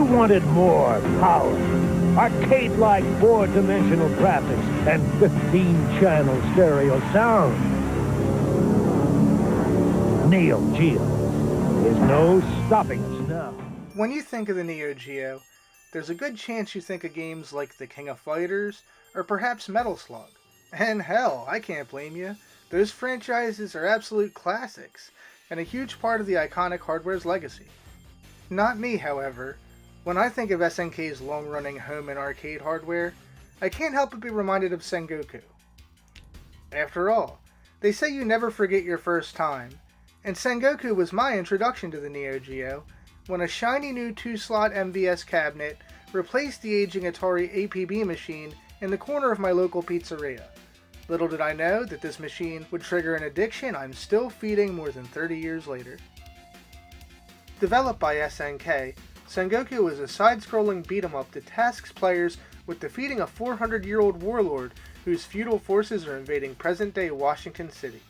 you wanted more power, arcade-like four-dimensional graphics, and 15-channel stereo sound, Neo Geo is no stopping us now. When you think of the Neo Geo, there's a good chance you think of games like The King of Fighters, or perhaps Metal Slug. And hell, I can't blame you. Those franchises are absolute classics, and a huge part of the iconic hardware's legacy. Not me, however. When I think of SNK's long-running home and arcade hardware, I can't help but be reminded of Sengoku. After all, they say you never forget your first time, and Sengoku was my introduction to the Neo Geo, when a shiny new 2-slot MVS cabinet replaced the aging Atari APB machine in the corner of my local pizzeria. Little did I know that this machine would trigger an addiction I'm still feeding more than 30 years later. Developed by SNK, Sengoku is a side-scrolling beat-em-up that tasks players with defeating a 400-year-old warlord whose feudal forces are invading present-day Washington City.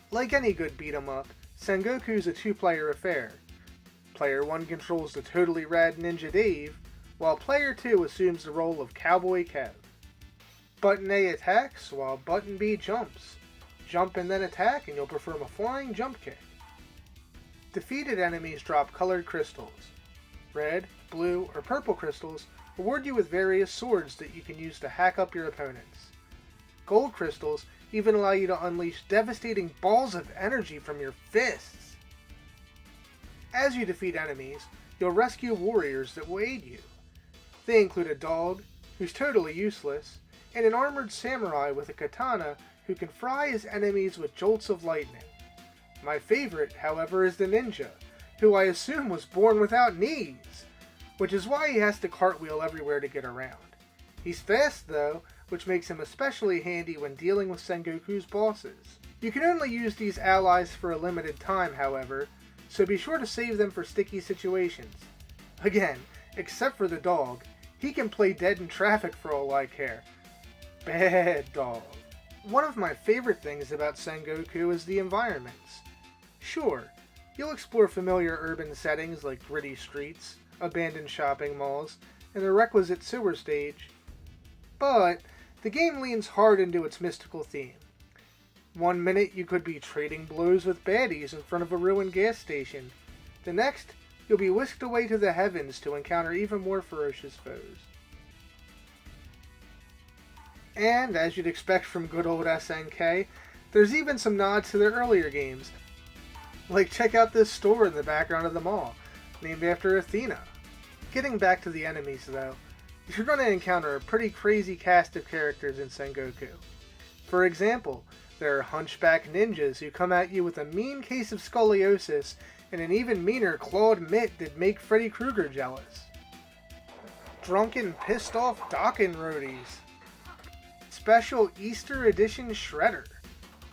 Like any good beat-em-up, Sengoku is a two-player affair. Player 1 controls the totally rad Ninja Dave, while Player 2 assumes the role of Cowboy Kev. Button A attacks, while Button B jumps. Jump and then attack, and you'll perform a flying jump kick. Defeated enemies drop colored crystals. Red, blue, or purple crystals reward you with various swords that you can use to hack up your opponents. Gold crystals even allow you to unleash devastating balls of energy from your fists. As you defeat enemies, you'll rescue warriors that will aid you. They include a dog, who's totally useless, and an armored samurai with a katana who can fry his enemies with jolts of lightning. My favorite, however, is the ninja, who I assume was born without knees, which is why he has to cartwheel everywhere to get around. He's fast though, which makes him especially handy when dealing with Sengoku's bosses. You can only use these allies for a limited time, however, so be sure to save them for sticky situations. Again, except for the dog, he can play dead in traffic for all I care. Bad dog. One of my favorite things about Sengoku is the environments. Sure, you'll explore familiar urban settings like gritty streets, abandoned shopping malls, and the requisite sewer stage, but the game leans hard into its mystical theme. One minute you could be trading blows with baddies in front of a ruined gas station. The next, you'll be whisked away to the heavens to encounter even more ferocious foes. And, as you'd expect from good old SNK, there's even some nods to their earlier games. Like, check out this store in the background of the mall, named after Athena. Getting back to the enemies though, you're going to encounter a pretty crazy cast of characters in Sengoku. For example, there are hunchback ninjas who come at you with a mean case of scoliosis and an even meaner clawed mitt that'd make Freddy Krueger jealous. Drunken, pissed off Dokken roadies. Special Easter Edition Shredder.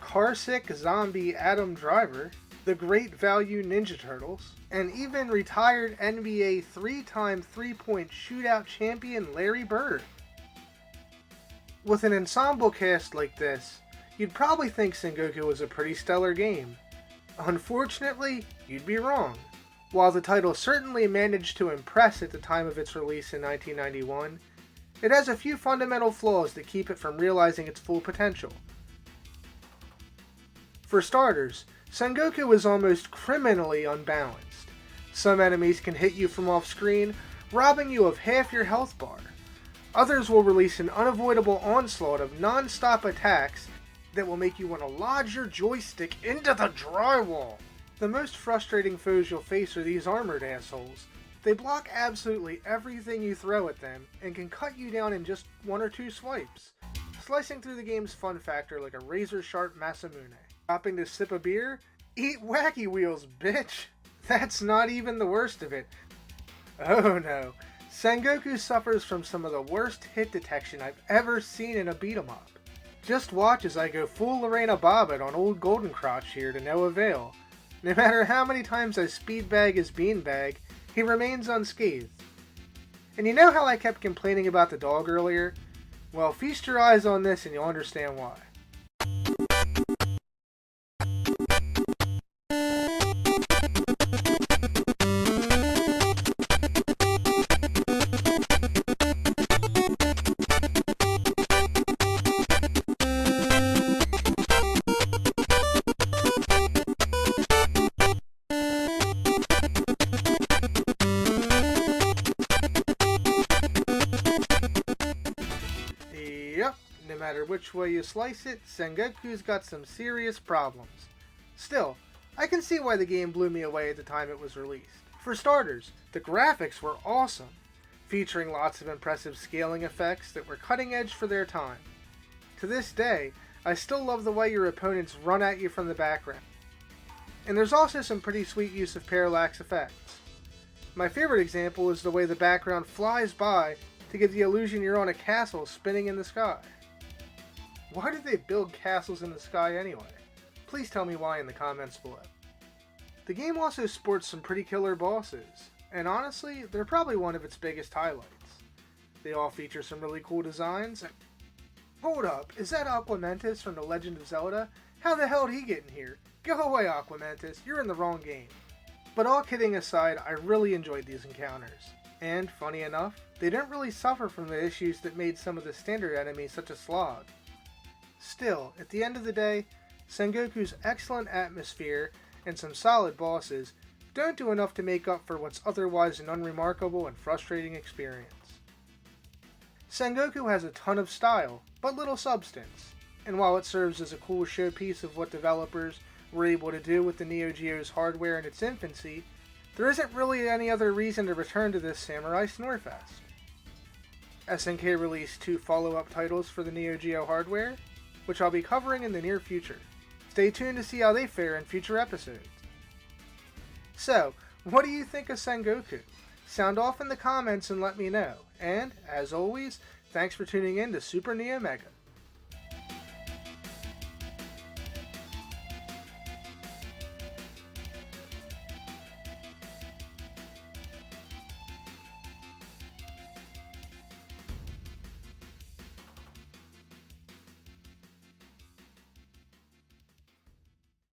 Carsick zombie Adam Driver. The Great Value Ninja Turtles, and even retired NBA 3-time three-point shootout champion Larry Bird. With an ensemble cast like this, you'd probably think Sengoku was a pretty stellar game. Unfortunately, you'd be wrong. While the title certainly managed to impress at the time of its release in 1991, it has a few fundamental flaws that keep it from realizing its full potential. For starters, Sengoku is almost criminally unbalanced. Some enemies can hit you from off-screen, robbing you of half your health bar. Others will release an unavoidable onslaught of non-stop attacks that will make you want to lodge your joystick into the drywall. The most frustrating foes you'll face are these armored assholes. They block absolutely everything you throw at them and can cut you down in just one or two swipes, slicing through the game's fun factor like a razor-sharp Masamune. Stopping to sip a beer? Eat Wacky Wheels, bitch! That's not even the worst of it. Oh no, Sengoku suffers from some of the worst hit detection I've ever seen in a beat-em-up. Just watch as I go full Lorena Bobbitt on old Golden Crotch here to no avail. No matter how many times I speedbag his beanbag, he remains unscathed. And you know how I kept complaining about the dog earlier? Well, feast your eyes on this and you'll understand why. Yep, no matter which way you slice it, Sengoku's got some serious problems. Still, I can see why the game blew me away at the time it was released. For starters, the graphics were awesome, featuring lots of impressive scaling effects that were cutting edge for their time. To this day, I still love the way your opponents run at you from the background. And there's also some pretty sweet use of parallax effects. My favorite example is the way the background flies by to give the illusion you're on a castle spinning in the sky. Why did they build castles in the sky anyway? Please tell me why in the comments below. The game also sports some pretty killer bosses, and honestly, they're probably one of its biggest highlights. They all feature some really cool designs. Hold up, is that Aquamentus from The Legend of Zelda? How the hell did he get in here? Go away, Aquamentus, you're in the wrong game. But all kidding aside, I really enjoyed these encounters. And, funny enough, they didn't really suffer from the issues that made some of the standard enemies such a slog. Still, at the end of the day, Sengoku's excellent atmosphere and some solid bosses don't do enough to make up for what's otherwise an unremarkable and frustrating experience. Sengoku has a ton of style, but little substance, and while it serves as a cool showpiece of what developers were able to do with the Neo Geo's hardware in its infancy, there isn't really any other reason to return to this Samurai Snorefest. SNK released 2 follow-up titles for the Neo Geo hardware, which I'll be covering in the near future. Stay tuned to see how they fare in future episodes. So, what do you think of Sengoku? Sound off in the comments and let me know. And, as always, thanks for tuning in to Super Neo Mega.